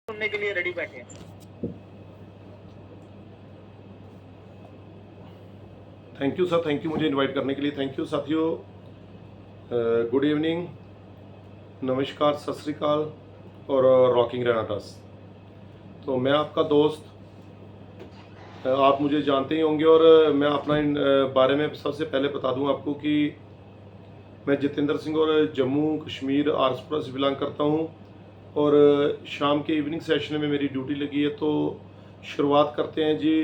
सुनने के लिए रेडी बैठे हैं। Thank you sir, thank you मुझे इनवाइट करने के लिए। थैंक यू साथियों। गुड इवनिंग, नमस्कार, सत श्री अकाल और रॉकिंग रेनाटास। तो मैं आपका दोस्त, आप मुझे जानते ही होंगे और मैं अपना इन बारे में सबसे पहले बता दूं आपको कि मैं जितेंद्र सिंह और जम्मू कश्मीर आरसपुरा से बिलोंग करता हूं और शाम के इवनिंग सेशन में मेरी ड्यूटी लगी है। तो शुरुआत करते हैं जी।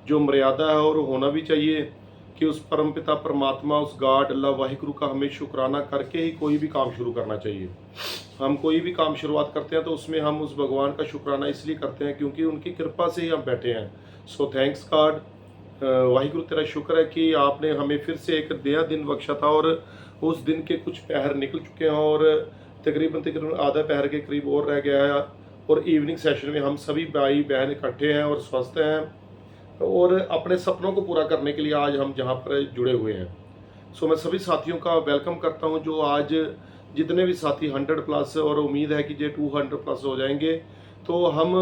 जो मर्यादा है और होना भी चाहिए कि उस परमपिता परमात्मा, उस गॉड अल्लाह वाहिगुरु का हमें शुक्राना करके ही कोई भी काम शुरू करना चाहिए। हम कोई भी काम शुरुआत करते हैं तो उसमें हम उस भगवान का शुक्राना इसलिए करते हैं क्योंकि उनकी कृपा से ही हम बैठे हैं। सो थैंक्स गॉड, वाहिगुरु तेरा शुक्र है कि आपने हमें फिर से एक नया दिन बख्शा था और उस दिन के कुछ पहर निकल चुके हैं और तकरीबन आधा पहर के करीब और रह गया है और इवनिंग सेशन में हम सभी भाई बहन इकट्ठे हैं और स्वस्थ हैं और अपने सपनों को पूरा करने के लिए आज हम जहाँ पर जुड़े हुए हैं। सो मैं सभी साथियों का वेलकम करता हूँ जो आज जितने भी साथी 100 प्लस और उम्मीद है कि ये 200 प्लस हो जाएंगे। तो हम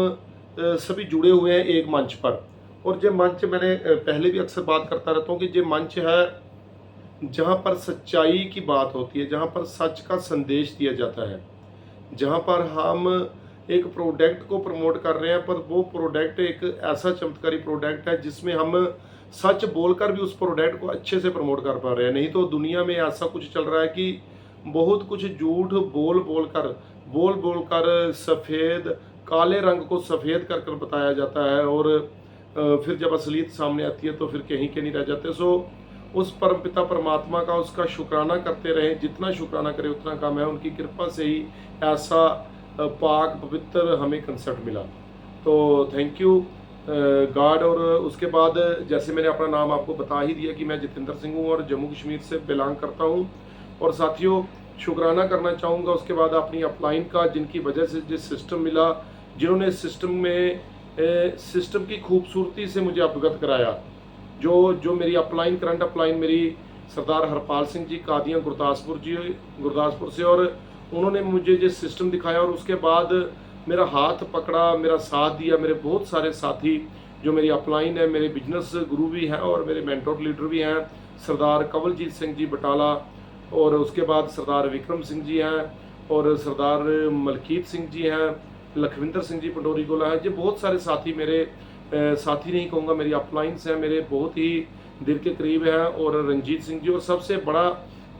सभी जुड़े हुए हैं एक मंच पर। और ये मंच मैंने पहले भी अक्सर बात करता रहता हूँ कि ये मंच है जहाँ पर सच्चाई की बात होती है, जहाँ पर सच का संदेश दिया जाता है, जहाँ पर हम एक प्रोडक्ट को प्रमोट कर रहे हैं पर वो प्रोडक्ट एक ऐसा चमत्कारी प्रोडक्ट है जिसमें हम सच बोलकर भी उस प्रोडक्ट को अच्छे से प्रमोट कर पा रहे हैं। नहीं तो दुनिया में ऐसा कुछ चल रहा है कि बहुत कुछ झूठ बोल बोलकर सफ़ेद काले रंग को सफ़ेद कर कर बताया जाता है और फिर जब असलियत सामने आती है तो फिर कहीं के नहीं रह जाते। सो उस परमपिता परमात्मा का उसका शुक्राना करते रहें, जितना शुक्राना करें उतना कम है। उनकी कृपा से ही ऐसा पाक पवित्र हमें कंसेप्ट मिला। तो थैंक यू गॉड। और उसके बाद जैसे मैंने अपना नाम आपको बता ही दिया कि मैं जितेंद्र सिंह हूँ और जम्मू कश्मीर से बिलोंग करता हूँ। और साथियों शुक्राना करना चाहूँगा उसके बाद अपनी अपलाइन का, जिनकी वजह से जिस सिस्टम मिला, जिन्होंने सिस्टम में सिस्टम की खूबसूरती से मुझे अवगत कराया। जो मेरी अपलाइन, करंट अपलाइन मेरी सरदार हरपाल सिंह जी कादियाँ गुरदासपुर से, और उन्होंने मुझे जो सिस्टम दिखाया और उसके बाद मेरा हाथ पकड़ा, मेरा साथ दिया। मेरे बहुत सारे साथी जो मेरी अपलाइन है, मेरे बिजनेस गुरु भी हैं और मेरे मेंटोर लीडर भी हैं, सरदार कंवलजीत सिंह जी बटाला, और उसके बाद सरदार विक्रम सिंह जी हैं और सरदार मलकीत सिंह जी हैं, लखविंदर सिंह जी पंडोरी गोला है। ये बहुत सारे साथी मेरे साथी नहीं कहूँगा, मेरी अपलाइंस हैं, मेरे बहुत ही दिल के करीब हैं, और रंजीत सिंह जी। और सबसे बड़ा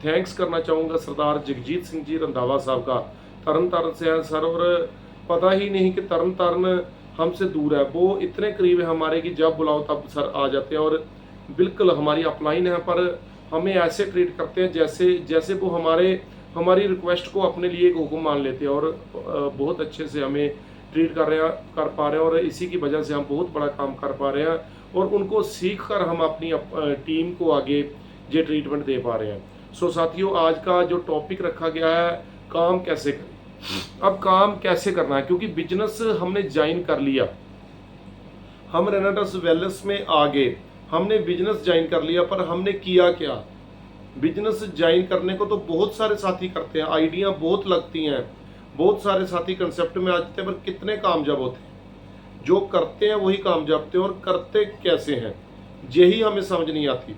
थैंक्स करना चाहूँगा सरदार जगजीत सिंह जी रंधावा साहब का, तरन तारण से हैं सर, और पता ही नहीं कि तरन तारण हमसे दूर है, वो इतने करीब है हमारे कि जब बुलाओ तब सर आ जाते हैं और बिल्कुल हमारी अपलाइन है पर हमें ऐसे ट्रीट करते हैं जैसे वो हमारी रिक्वेस्ट को अपने लिए एक हुक्म मान लेते हैं और बहुत अच्छे से हमें ट्रीट कर पा रहे हैं और इसी की वजह से हम बहुत बड़ा काम कर पा रहे हैं और उनको सीख कर हम अपनी टीम को आगे ये ट्रीटमेंट दे पा रहे हैं। सो साथियों आज का जो टॉपिक रखा गया है, काम कैसे करें। अब काम कैसे करना है, क्योंकि बिजनेस हमने ज्वाइन कर लिया, हम रेनाटास वेलनेस में आ गए, हमने बिजनेस ज्वाइन कर लिया, पर हमने किया क्या। बिजनेस ज्वाइन करने को तो बहुत सारे साथी करते हैं, आइडिया बहुत लगती हैं, बहुत सारे साथी कंसेप्ट में आ जाते हैं, पर कितने कामयाब होते हैं। जो करते हैं वही कामयाब होते हैं, और करते कैसे हैं यही हमें समझ नहीं आती।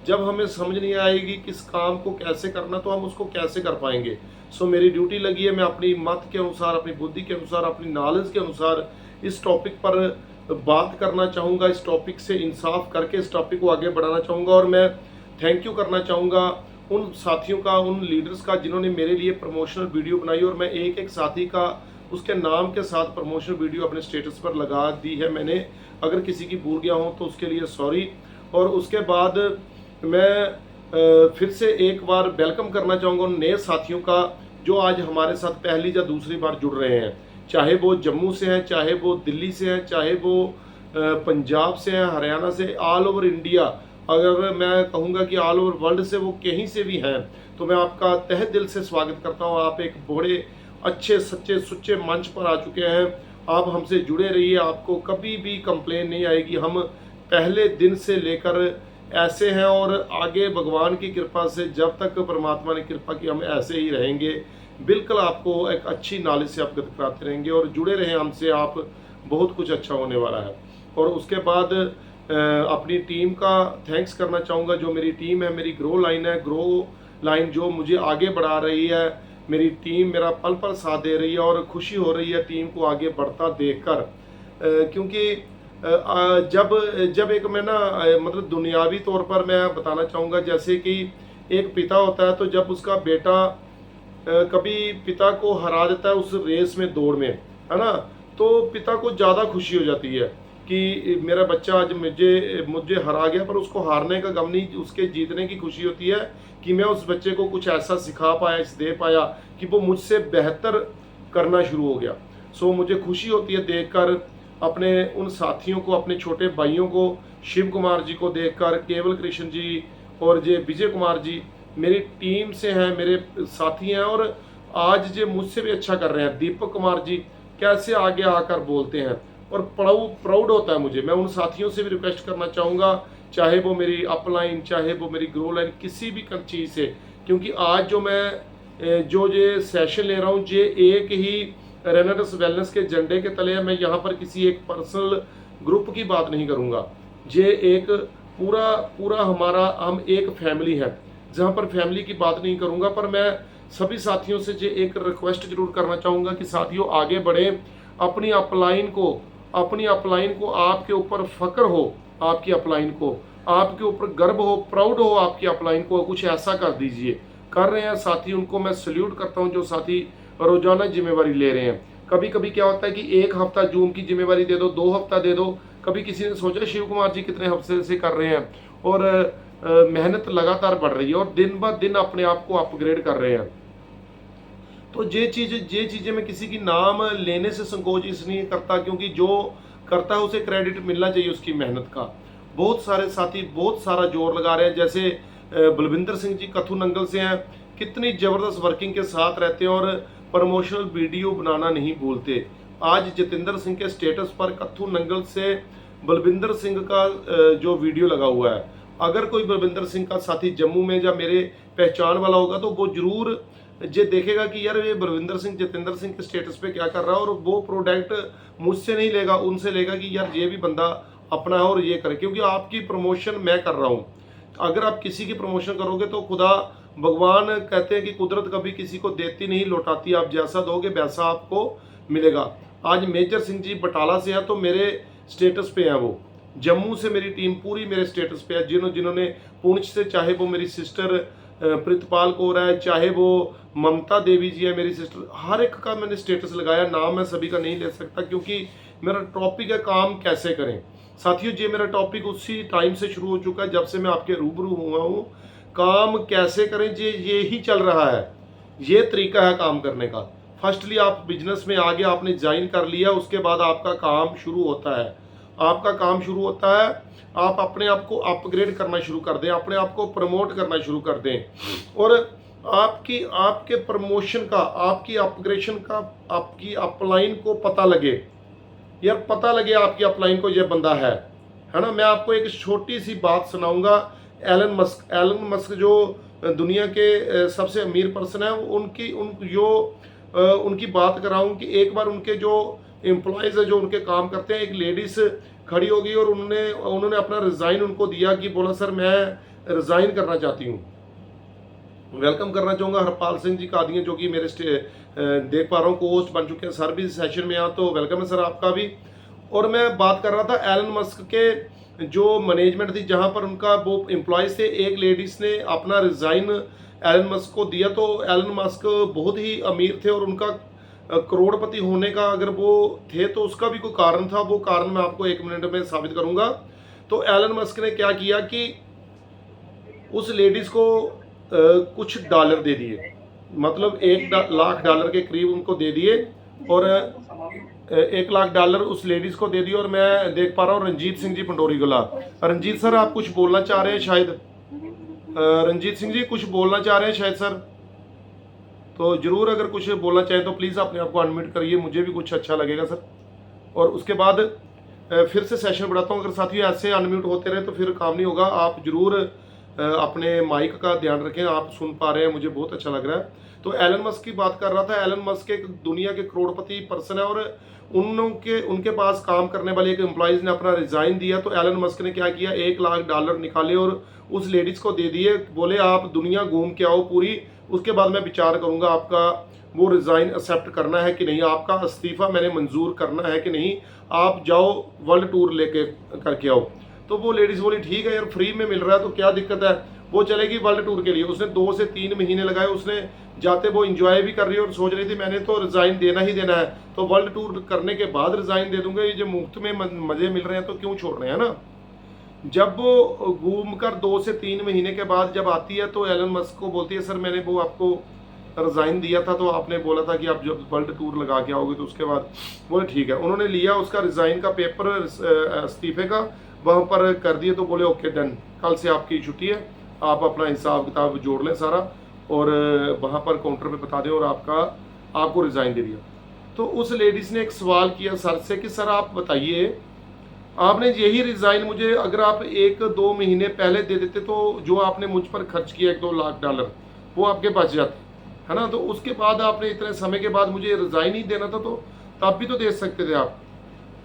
जब हमें समझ नहीं आएगी किस काम को कैसे करना तो हम उसको कैसे कर पाएंगे। सो मेरी ड्यूटी लगी है, मैं अपनी मत के अनुसार, अपनी बुद्धि के अनुसार, अपनी नॉलेज के अनुसार इस टॉपिक पर बात करना चाहूँगा, इस टॉपिक से इंसाफ करके इस टॉपिक को आगे बढ़ाना चाहूँगा। और मैं थैंक यू करना चाहूँगा उन साथियों का, उन लीडर्स का जिन्होंने मेरे लिए प्रमोशनल वीडियो बनाई, और मैं एक एक साथी का उसके नाम के साथ प्रमोशनल वीडियो अपने स्टेटस पर लगा दी है मैंने। अगर किसी की भूल गया हूँ तो उसके लिए सॉरी। और उसके बाद मैं फिर से एक बार वेलकम करना चाहूँगा उन नए साथियों का जो आज हमारे साथ पहली या दूसरी बार जुड़ रहे हैं, चाहे वो जम्मू से हैं, चाहे वो दिल्ली से हैं, चाहे वो पंजाब से हैं, हरियाणा से, ऑल ओवर इंडिया। अगर मैं कहूँगा कि ऑल ओवर वर्ल्ड से वो कहीं से भी हैं तो मैं आपका तहे दिल से स्वागत करता हूँ। आप एक बड़े अच्छे सच्चे सुच्चे मंच पर आ चुके हैं, आप हमसे जुड़े रहिए, आपको कभी भी कंप्लेन नहीं आएगी। हम पहले दिन से लेकर ऐसे हैं और आगे भगवान की कृपा से जब तक परमात्मा ने कृपा की हम ऐसे ही रहेंगे। बिल्कुल आपको एक अच्छी नॉलेज से अवगत कराते रहेंगे और जुड़े रहें हमसे, आप बहुत कुछ अच्छा होने वाला है। और उसके बाद अपनी टीम का थैंक्स करना चाहूँगा। जो मेरी टीम है, मेरी ग्रो लाइन है, ग्रो लाइन जो मुझे आगे बढ़ा रही है, मेरी टीम मेरा पल पल साथ दे रही है और खुशी हो रही है टीम को आगे बढ़ता देखकर। क्योंकि जब जब एक मैं ना मतलब दुनियावी तौर पर मैं बताना चाहूँगा, जैसे कि एक पिता होता है, तो जब उसका बेटा कभी पिता को हरा देता है उस रेस में, दौड़ में, है ना, तो पिता को ज़्यादा खुशी हो जाती है कि मेरा बच्चा आज मुझे मुझे हरा गया, पर उसको हारने का गम नहीं, उसके जीतने की खुशी होती है कि मैं उस बच्चे को कुछ ऐसा सिखा पाया, दे पाया कि वो मुझसे बेहतर करना शुरू हो गया। सो मुझे खुशी होती है देखकर अपने उन साथियों को, अपने छोटे भाइयों को, शिव कुमार जी को देखकर, केवल कृष्ण जी और जे विजय कुमार जी मेरी टीम से हैं, मेरे साथी हैं और आज जो मुझसे भी अच्छा कर रहे हैं। दीपक कुमार जी कैसे आगे आकर बोलते हैं और प्राउड होता है मुझे। मैं उन साथियों से भी रिक्वेस्ट करना चाहूँगा, चाहे वो मेरी अपलाइन, चाहे वो मेरी ग्रो लाइन, किसी भी चीज़ से, क्योंकि आज जो मैं जो ये सेशन ले रहा हूँ, ये एक ही रेनाटस वेलनेस के झंडे के तले है। मैं यहाँ पर किसी एक पर्सनल ग्रुप की बात नहीं करूँगा, ये एक पूरा पूरा हमारा, हम एक फैमिली है, जहाँ पर फैमिली की बात नहीं करूँगा। पर मैं सभी साथियों से ये एक रिक्वेस्ट जरूर करना चाहूँगा कि साथियों आगे बढ़ें, अपनी अपलाइन को आपके ऊपर फक्र हो, आपकी अपलाइन को आपके ऊपर गर्व हो, प्राउड हो, आपकी अपलाइन को कुछ ऐसा कर दीजिए। कर रहे हैं साथी, उनको मैं सल्यूट करता हूं जो साथी रोजाना जिम्मेवारी ले रहे हैं। कभी कभी क्या होता है कि एक हफ्ता जूम की जिम्मेवारी दे दो, 2 हफ्ता दे दो। कभी किसी ने सोचा शिव कुमार जी कितने हफ्ते से कर रहे हैं और मेहनत लगातार बढ़ रही है और दिन ब दिन अपने आप को अपग्रेड कर रहे हैं। तो ये चीज़ें मैं किसी की नाम लेने से संकोच इसलिए करता, क्योंकि जो करता है उसे क्रेडिट मिलना चाहिए उसकी मेहनत का। बहुत सारे साथी बहुत सारा जोर लगा रहे हैं, जैसे बलविंदर सिंह जी कथू नंगल से हैं, कितनी ज़बरदस्त वर्किंग के साथ रहते हैं और प्रमोशनल वीडियो बनाना नहीं भूलते। आज जितेंद्र सिंह के स्टेटस पर कथू नंगल से बलविंदर सिंह का जो वीडियो लगा हुआ है, अगर कोई बलविंदर सिंह का साथी जम्मू में या मेरे पहचान वाला होगा तो वो जरूर ये देखेगा कि यार ये बलविंदर सिंह जितेंद्र सिंह के स्टेटस पे क्या कर रहा है, और वो प्रोडक्ट मुझसे नहीं लेगा, उनसे लेगा कि यार ये भी बंदा अपना है और ये करे, क्योंकि आपकी प्रमोशन मैं कर रहा हूँ। अगर आप किसी की प्रमोशन करोगे तो खुदा भगवान कहते हैं कि कुदरत कभी किसी को देती नहीं लौटाती, आप जैसा दोगे वैसा आपको मिलेगा। आज मेजर सिंह जी बटाला से है तो मेरे स्टेटस पे हैं, वो जम्मू से मेरी टीम पूरी मेरे स्टेटस पे है। जिन्होंने पुंछ से, चाहे वो मेरी सिस्टर प्रितपाल कौर है, चाहे वो ममता देवी जी है मेरी सिस्टर, हर एक का मैंने स्टेटस लगाया। नाम मैं सभी का नहीं ले सकता क्योंकि मेरा टॉपिक है काम कैसे करें। साथियों ये मेरा टॉपिक उसी टाइम से शुरू हो चुका है जब से मैं आपके रूबरू हुआ हूँ। काम कैसे करें ये ही चल रहा है, ये तरीका है काम करने का। फर्स्टली आप बिजनेस में आगे आपने ज्वाइन कर लिया, उसके बाद आपका काम शुरू होता है। आपका काम शुरू होता है, आप अपने आप को अपग्रेड करना शुरू कर दें, अपने आप को प्रमोट करना शुरू कर दें और आपके प्रमोशन का, आपकी अपग्रेडेशन का, आपकी अपलाइन को पता लगे, यार पता लगे आपकी अपलाइन को ये बंदा है ना। मैं आपको एक छोटी सी बात सुनाऊंगा। एलन मस्क जो दुनिया के सबसे अमीर पर्सन है, उनकी बात कर रहा हूँ कि एक बार उनके जो एम्प्लॉयज़ है जो उनके काम करते हैं, एक लेडीज खड़ी हो गई और उन्होंने अपना रिज़ाइन उनको दिया कि बोला सर मैं रिज़ाइन करना चाहती हूँ। वेलकम करना चाहूँगा हरपाल सिंह जी कादियाँ जो कि मेरे देख पा रहा हूँ कोस्ट बन चुके हैं, सर भी सेशन में यहाँ, तो वेलकम है सर आपका भी। और मैं बात कर रहा था एलन मस्क के जो मैनेजमेंट थी, जहाँ पर उनका वो एम्प्लॉयज़ थे, एक लेडीज़ ने अपना रिज़ाइन एलन मस्क को दिया। तो एलन मस्क बहुत ही अमीर थे और उनका करोड़पति होने का अगर वो थे तो उसका भी कोई कारण था, वो कारण मैं आपको 1 मिनट में साबित करूंगा। तो एलन मस्क ने क्या किया कि उस लेडीज को कुछ डॉलर दे दिए, मतलब $1,00,000 के करीब उनको दे दिए और $1,00,000 उस लेडीज को दे दिए। और मैं देख पा रहा हूँ रंजीत सिंह जी पंडोरी गोला। रंजीत सर आप कुछ बोलना चाह रहे हैं शायद, रंजीत सिंह जी कुछ बोलना चाह रहे हैं शायद सर, तो जरूर अगर कुछ बोलना चाहें तो प्लीज़ अपने आप को अनम्यूट करिए, मुझे भी कुछ अच्छा लगेगा सर। और उसके बाद फिर से सेशन बढ़ाता हूँ। अगर साथियों ऐसे अनम्यूट होते रहे तो फिर काम नहीं होगा। आप जरूर अपने माइक का ध्यान रखें। आप सुन पा रहे हैं, मुझे बहुत अच्छा लग रहा है। तो एलन मस्क की बात कर रहा था। एलन मस्क एक दुनिया के करोड़पति पर्सन है, और उनके पास काम करने वाले एक एम्प्लॉइज ने अपना रिजाइन दिया। तो एलन मस्क ने क्या किया, $1 लाख निकाले और उस लेडीज को दे दिए। बोले आप दुनिया घूम के आओ पूरी, उसके बाद मैं विचार करूंगा आपका वो रिजाइन एक्सेप्ट करना है कि नहीं, आपका इस्तीफा मैंने मंजूर करना है कि नहीं, आप जाओ वर्ल्ड टूर लेके करके आओ। तो वो लेडीज बोली ठीक है यार, फ्री में मिल रहा है तो क्या दिक्कत है। वो चलेगी वर्ल्ड टूर के लिए। उसने 2 से 3 महीने लगाए। उसने जाते वो इंजॉय भी कर रही है और सोच रही थी मैंने तो रिजाइन देना ही देना है, तो वर्ल्ड टूर करने के बाद रिजाइन दे दूंगा। ये जो मुफ्त में मजे मिल रहे हैं तो क्यों छोड़ रहे हैं ना। जब वो घूम कर 2 से 3 महीने के बाद जब आती है तो एलन मस्क को बोलती है सर मैंने वो आपको रिजाइन दिया था, तो आपने बोला था कि आप जब वर्ल्ड टूर लगा के आओगे तो उसके बाद। बोले ठीक है। उन्होंने लिया उसका रिजाइन का पेपर इस्तीफे का, वहाँ पर कर दिए। तो बोले ओके डन, कल से आपकी छुट्टी है, आप अपना हिसाब किताब जोड़ लें सारा और वहाँ पर काउंटर पे बता दें और आपको रिजाइन दे दिया। तो उस लेडीज ने एक सवाल किया सर से कि सर आप बताइए, आपने यही रिजाइन मुझे अगर आप 1-2 महीने पहले दे देते तो जो आपने मुझ पर खर्च किया $1-2 लाख वो आपके बच जाते, है ना। तो उसके बाद आपने इतने समय के बाद मुझे रिजाइन ही देना था, तो तब भी तो दे सकते थे आप।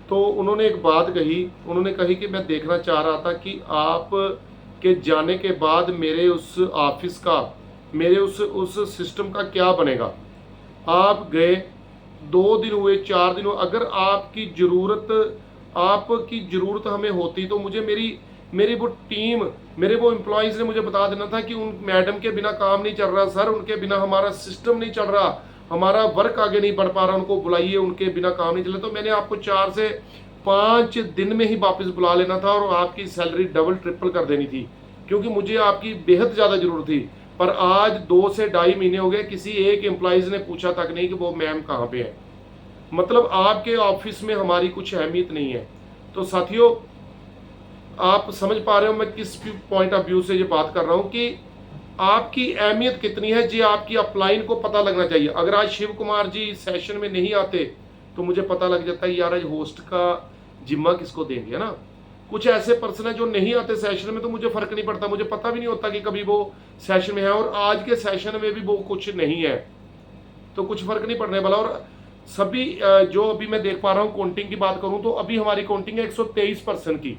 तो उन्होंने एक बात कही, उन्होंने कही कि मैं देखना चाह रहा था कि आप के जाने के बाद मेरे उस ऑफिस का, मेरे उस सिस्टम का क्या बनेगा। आप गए, 2 दिन हुए, 4 दिन हुए, अगर आपकी ज़रूरत हमें होती तो मुझे मेरी वो टीम, मेरे वो एम्प्लॉयज़ ने मुझे बता देना था कि उन मैडम के बिना काम नहीं चल रहा सर, उनके बिना हमारा सिस्टम नहीं चल रहा, हमारा वर्क आगे नहीं बढ़ पा रहा, उनको बुलाइए, उनके बिना काम नहीं चल रहा। तो मैंने आपको 4 से 5 दिन में ही वापस बुला लेना था और आपकी सैलरी डबल ट्रिपल कर देनी थी, क्योंकि मुझे आपकी बेहद ज़्यादा ज़रूरत थी। पर आज 2 से 2.5 महीने हो गए, किसी एक एम्प्लॉयज़ ने पूछा तक नहीं कि वो मैम कहाँ पे है। मतलब आपके ऑफिस में हमारी कुछ अहमियत नहीं है। तो साथियों, आप समझ पा रहे हो मैं किस पॉइंट ऑफ व्यू से ये बात कर रहा हूं कि आपकी अहमियत कितनी है, जी आपकी अपलाइन को पता लगना चाहिए। अगर आज शिव कुमार जी सेशन में नहीं आते तो मुझे पता लग जाता है यार आज होस्ट का जिम्मा किसको देंगे, है ना। कुछ ऐसे पर्सन है जो नहीं आते सेशन में तो मुझे फर्क नहीं पड़ता, मुझे पता भी नहीं होता कि कभी वो सेशन में है, और आज के सेशन में भी वो कुछ नहीं है तो कुछ फर्क नहीं पड़ने वाला। और सभी जो अभी मैं देख पा रहा हूँ, काउंटिंग की बात करूं तो अभी हमारी काउंटिंग है 123% की।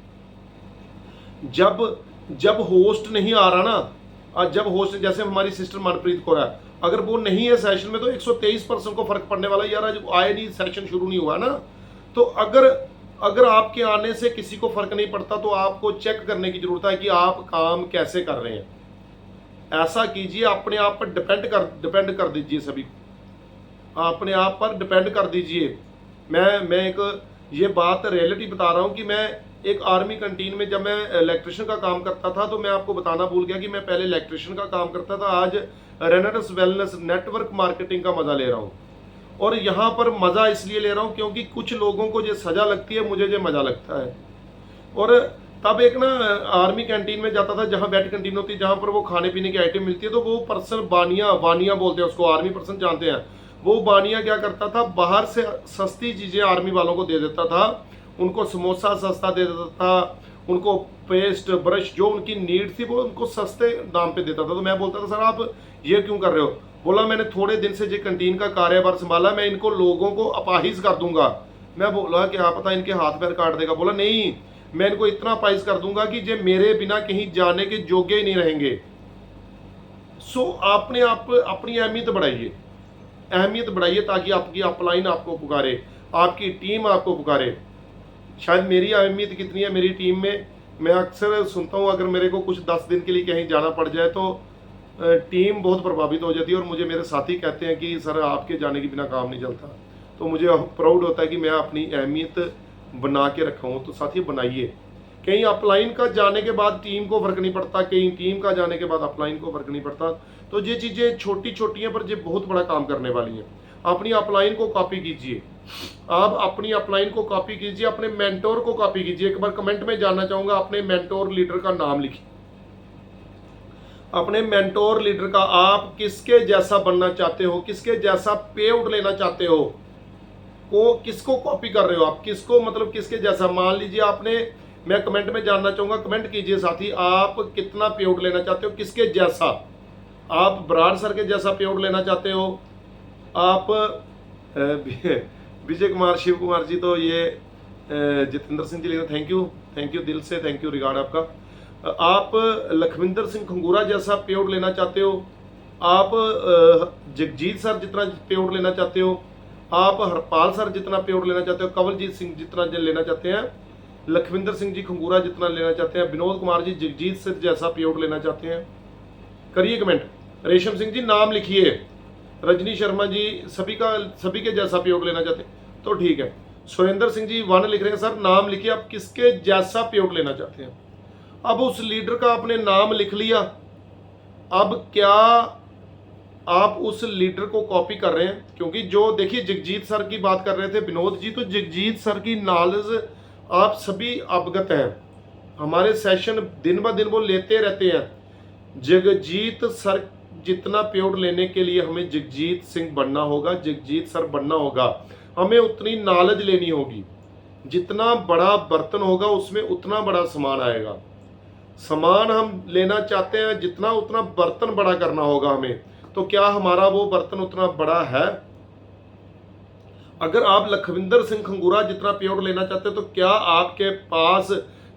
जब होस्ट नहीं आ रहा ना, जब होस्ट जैसे हमारी सिस्टर मनप्रीत कौर है, अगर वो नहीं है सेशन में तो 123% को फर्क पड़ने वाला। यार आज आए नहीं, सेशन शुरू नहीं हुआ ना। तो अगर आपके आने से किसी को फर्क नहीं पड़ता तो आपको चेक करने की जरूरत है कि आप काम कैसे कर रहे हैं। ऐसा कीजिए, अपने आप पर डिपेंड कर दीजिए, सभी अपने आप पर डिपेंड कर दीजिए। मैं एक ये बात रियलिटी बता रहा हूँ कि मैं एक आर्मी कैंटीन में जब मैं इलेक्ट्रिशियन का काम करता था तो मैं आपको बताना भूल गया कि मैं पहले इलेक्ट्रिशियन का काम करता था, आज रेनेटस वेलनेस नेटवर्क मार्केटिंग का मजा ले रहा हूँ। और यहाँ पर मजा इसलिए ले रहा हूँ क्योंकि कुछ लोगों को जो सजा लगती है, मुझे जो मजा लगता है। और तब एक ना आर्मी कैंटीन में जाता था जहाँ वेट कैंटीन होती है, जहाँ पर वो खाने पीने की आइटम मिलती है। तो वो पर्सन वानिया बोलते हैं उसको, आर्मी पर्सन जानते हैं। वो बानिया क्या करता था, बाहर से सस्ती चीज़ें आर्मी वालों को दे देता था। उनको समोसा सस्ता दे देता था, उनको पेस्ट ब्रश जो उनकी नीड थी वो उनको सस्ते दाम पे देता था। तो मैं बोलता था सर आप ये क्यों कर रहे हो। बोला मैंने थोड़े दिन से जो कैंटीन का कार्यभार संभाला, मैं इनको लोगों को अपाहिज कर दूंगा। मैं बोला क्या पता इनके हाथ पैर काट देगा। बोला नहीं, मैं इनको इतना अपाहिज कर दूंगा कि जो मेरे बिना कहीं जाने के योग्य ही नहीं रहेंगे। सो आपने अपनी अहमियत बढ़ाइए ताकि आपकी अपलाइन आपको पुकारे, आपकी टीम आपको पुकारे। शायद मेरी अहमियत कितनी है मेरी टीम में, मैं अक्सर सुनता हूँ अगर मेरे को कुछ 10 दिन के लिए कहीं जाना पड़ जाए तो टीम बहुत प्रभावित हो जाती है। और मुझे मेरे साथी कहते हैं कि सर आपके जाने के बिना काम नहीं चलता। तो मुझे प्राउड होता है कि मैं अपनी अहमियत बना के रखा हूँ। तो साथी बनाइए। कहीं अपलाइन का जाने के बाद टीम को फर्क नहीं पड़ता, कहीं टीम का जाने के बाद अपलाइन को फर्क नहीं पड़ता। तो ये चीज़ें छोटी छोटी हैं पर ये बहुत बड़ा काम करने वाली हैं। अपनी अपलाइन को कॉपी कीजिए, आप अपनी अपलाइन को कॉपी कीजिए, अपने मेंटोर को कॉपी कीजिए। एक बार कमेंट में जानना चाहूंगा अपने मेंटोर लीडर का नाम लिखिए। अपने मेंटोर लीडर का, आप किसके जैसा बनना चाहते हो, किसके जैसा पे आउट लेना चाहते हो, को किसको कॉपी कर रहे हो आप, किसको मतलब किसके जैसा। मान लीजिए आपने मैं कमेंट में जानना चाहूँगा, कमेंट कीजिए साथी, आप कितना पेआउट लेना चाहते हो, किसके जैसा? आप बराड़ सर के जैसा पेआउट लेना चाहते हो? आप विजय कुमार, शिव कुमार जी, तो ये जितेंद्र सिंह जी लिख रहे, थैंक यू दिल से, थैंक यू रिगार्ड आपका। आप लखविंदर सिंह खंगूरा जैसा पेआउट लेना चाहते हो? आप जगजीत सर जितना पेआउट लेना चाहते हो? आप हरपाल सर जितना पेआउट लेना चाहते हो? कंवलजीत सिंह जितना लेना चाहते हैं? लखविंदर सिंह जी खंगूरा जितना लेना चाहते हैं? विनोद कुमार जी जगजीत सर जैसा पेआउट लेना चाहते हैं? करिए कमेंट। रेशम सिंह जी नाम लिखिए। रजनी शर्मा जी सभी के जैसा पेआउट लेना चाहते हैं, तो ठीक है। सुरेंद्र सिंह जी 1 लिख रहे हैं, सर नाम लिखिए, आप किसके जैसा पेआउट लेना चाहते हैं? अब उस लीडर का आपने नाम लिख लिया, अब क्या आप उस लीडर को कॉपी कर रहे हैं? क्योंकि जो देखिए जगजीत सर की बात कर रहे थे विनोद जी, तो जगजीत सर की नॉलेज आप सभी अवगत हैं, हमारे सेशन दिन ब दिन वो लेते रहते हैं। जगजीत सर जितना पेआउट लेने के लिए हमें जगजीत सिंह बनना होगा, जगजीत सर बनना होगा, हमें उतनी नॉलेज लेनी होगी। जितना बड़ा बर्तन होगा उसमें उतना बड़ा सामान आएगा। सामान हम लेना चाहते हैं जितना, उतना बर्तन बड़ा करना होगा हमें। तो क्या हमारा वो बर्तन उतना बड़ा है? अगर आप लखविंदर सिंह खंगूरा जितना पेआउट लेना चाहते हैं, तो क्या आपके पास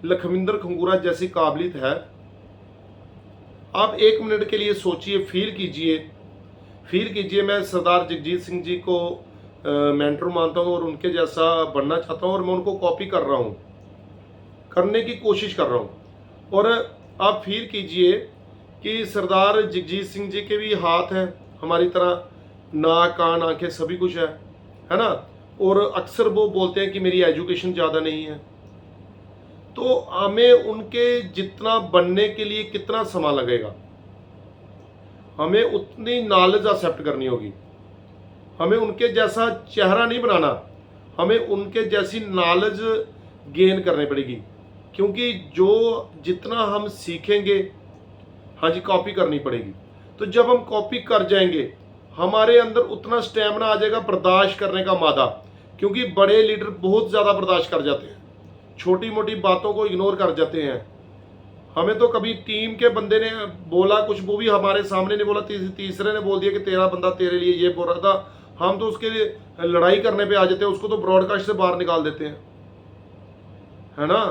लखविंदर खंगूरा जैसी काबिलियत है? आप 1 मिनट के लिए सोचिए, फील कीजिए। मैं सरदार जगजीत सिंह जी को मेंटर मानता हूँ और उनके जैसा बनना चाहता हूँ, और मैं उनको कॉपी कर रहा हूँ, करने की कोशिश कर रहा हूँ। और आप फील कीजिए कि सरदार जगजीत सिंह जी के भी हाथ हैं हमारी तरह, नाक कान आंखें सभी कुछ है ना। और अक्सर वो बोलते हैं कि मेरी एजुकेशन ज़्यादा नहीं है। तो हमें उनके जितना बनने के लिए कितना समय लगेगा? हमें उतनी नॉलेज एक्सेप्ट करनी होगी। हमें उनके जैसा चेहरा नहीं बनाना, हमें उनके जैसी नॉलेज गेन करनी पड़ेगी। क्योंकि जो जितना हम सीखेंगे, हाँ जी, कॉपी करनी पड़ेगी। तो जब हम कॉपी कर जाएंगे, हमारे अंदर उतना स्टैमिना आ जाएगा बर्दाश्त करने का मादा। क्योंकि बड़े लीडर बहुत ज़्यादा बर्दाश्त कर जाते हैं, छोटी मोटी बातों को इग्नोर कर जाते हैं। हमें तो कभी टीम के बंदे ने बोला कुछ, वो भी हमारे सामने नहीं बोला, तीसरे ने बोल दिया कि तेरा बंदा तेरे लिए ये बोल रहा था, हम तो उसके लिए लड़ाई करने पे आ जाते हैं, उसको तो ब्रॉडकास्ट से बाहर निकाल देते हैं, है ना।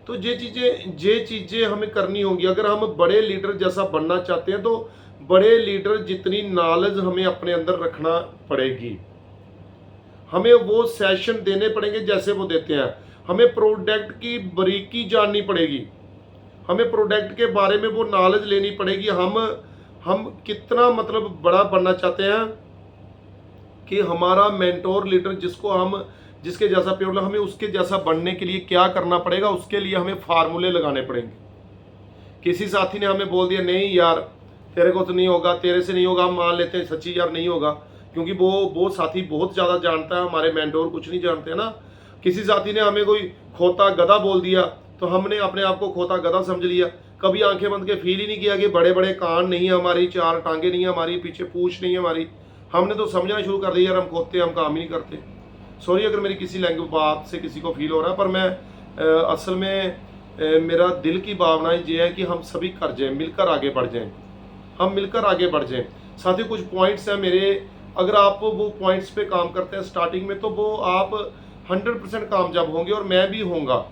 तो ये चीज़ें हमें करनी होंगी। अगर हम बड़े लीडर जैसा बनना चाहते हैं, तो बड़े लीडर जितनी नॉलेज हमें अपने अंदर रखना पड़ेगी। हमें वो सेशन देने पड़ेंगे जैसे वो देते हैं। हमें प्रोडक्ट की बारीकी जाननी पड़ेगी, हमें प्रोडक्ट के बारे में वो नॉलेज लेनी पड़ेगी। हम कितना मतलब बड़ा बनना चाहते हैं कि हमारा मेंटोर लीडर जिसके जैसा पेआउट, हमें उसके जैसा बनने के लिए क्या करना पड़ेगा? उसके लिए हमें फार्मूले लगाने पड़ेंगे। किसी साथी ने हमें बोल दिया नहीं यार तेरे को तो नहीं होगा, तेरे से नहीं होगा, हम मान लेते हैं सच्ची यार नहीं होगा, क्योंकि वो साथी बहुत ज़्यादा जानता है, हमारे मेंटोर कुछ नहीं जानते हैं ना। किसी साथी ने हमें कोई खोता गधा बोल दिया, तो हमने अपने आप को खोता गधा समझ लिया। कभी आंखें बंद के फील ही नहीं किया कि बड़े बड़े कान नहीं है हमारी, 4 टांगे नहीं है हमारी, पीछे पूंछ नहीं है हमारी। हमने तो समझना शुरू कर दिया यार हम खोते, हम काम ही नहीं करते। सॉरी अगर मेरी किसी लैंग्वेज बात से किसी को फील हो रहा है, पर मैं असल में मेरा दिल की भावना ये है कि हम सभी कर जाएं, मिलकर आगे बढ़ जाएं, हम मिलकर आगे बढ़ जाएं। साथ ही कुछ पॉइंट्स हैं मेरे, अगर आप वो पॉइंट्स पे काम करते हैं स्टार्टिंग में, तो वो आप 100% कामयाब होंगे, और मैं भी होऊंगा,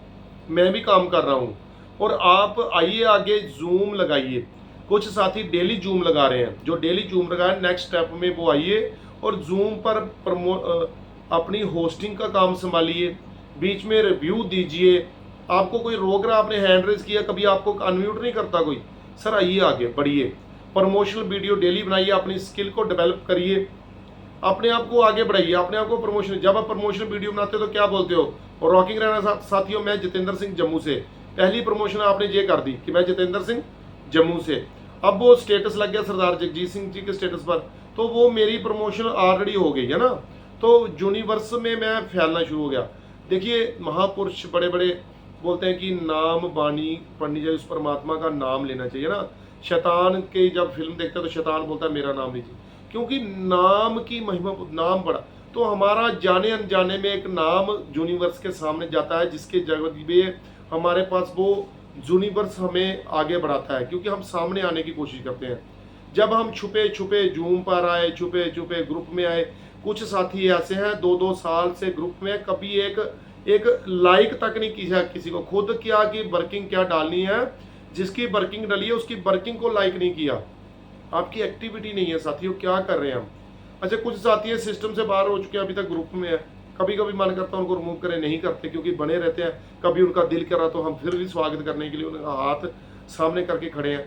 मैं भी काम कर रहा हूँ। और आप आइए आगे जूम लगाइए। कुछ साथी डेली जूम लगा रहे हैं, जो डेली जूम लगाए नेक्स्ट स्टेप में वो आइए और जूम पर अपनी होस्टिंग का काम संभालिए, बीच में रिव्यू दीजिए। आपको कोई रोक रहा, आपने हैंड रेज किया, कभी आपको अनम्यूट नहीं करता कोई, सर आइए आगे बढ़िए। प्रमोशनल वीडियो डेली बनाइए, अपनी स्किल को डेवलप करिए, अपने आप को आगे बढ़ाइए, अपने आप को प्रमोशन। जब आप प्रमोशनल वीडियो बनाते हो तो क्या बोलते हो? और रॉकिंग रहना साथियों, मैं जितेंद्र सिंह जम्मू से, पहली प्रमोशन आपने ये कर दी कि मैं जितेंद्र सिंह जम्मू से। अब वो स्टेटस लग गया सरदार जगजीत सिंह जी के स्टेटस पर, तो वो मेरी प्रमोशन ऑलरेडी हो गई है ना। तो यूनिवर्स में मैं फैलना शुरू हो गया। देखिए महापुरुष बड़े बड़े बोलते हैं कि नाम बानी पढ़नी चाहिए, उस परमात्मा का नाम लेना चाहिए ना। शैतान के जब फिल्म देखते हैं तो शैतान बोलता है मेरा नाम लीजिए, क्योंकि नाम की महिमा, नाम बड़ा। तो हमारा जाने अनजाने में एक नाम यूनिवर्स के सामने जाता है, जिसके जरिए हमारे पास वो यूनिवर्स हमें आगे बढ़ाता है, क्योंकि हम सामने आने की कोशिश करते हैं। जब हम छुपे छुपे जूम पर आए, छुपे छुपे ग्रुप में आए, कुछ साथी ऐसे हैं 2-2 साल से ग्रुप में, कभी एक एक लाइक तक नहीं किया किसी को, खुद क्या कि वर्किंग क्या डालनी है, जिसकी वर्किंग डली है उसकी वर्किंग को लाइक नहीं किया। आपकी एक्टिविटी नहीं है साथियों, क्या कर रहे हैं हम। अच्छा, कुछ साथी है सिस्टम से बाहर हो चुके हैं, अभी तक ग्रुप में है, कभी कभी मन करता है उनको रिमूव करें, नहीं करते क्योंकि बने रहते हैं। कभी उनका दिल करा तो हम फिर भी स्वागत करने के लिए उनका हाथ सामने करके खड़े हैं।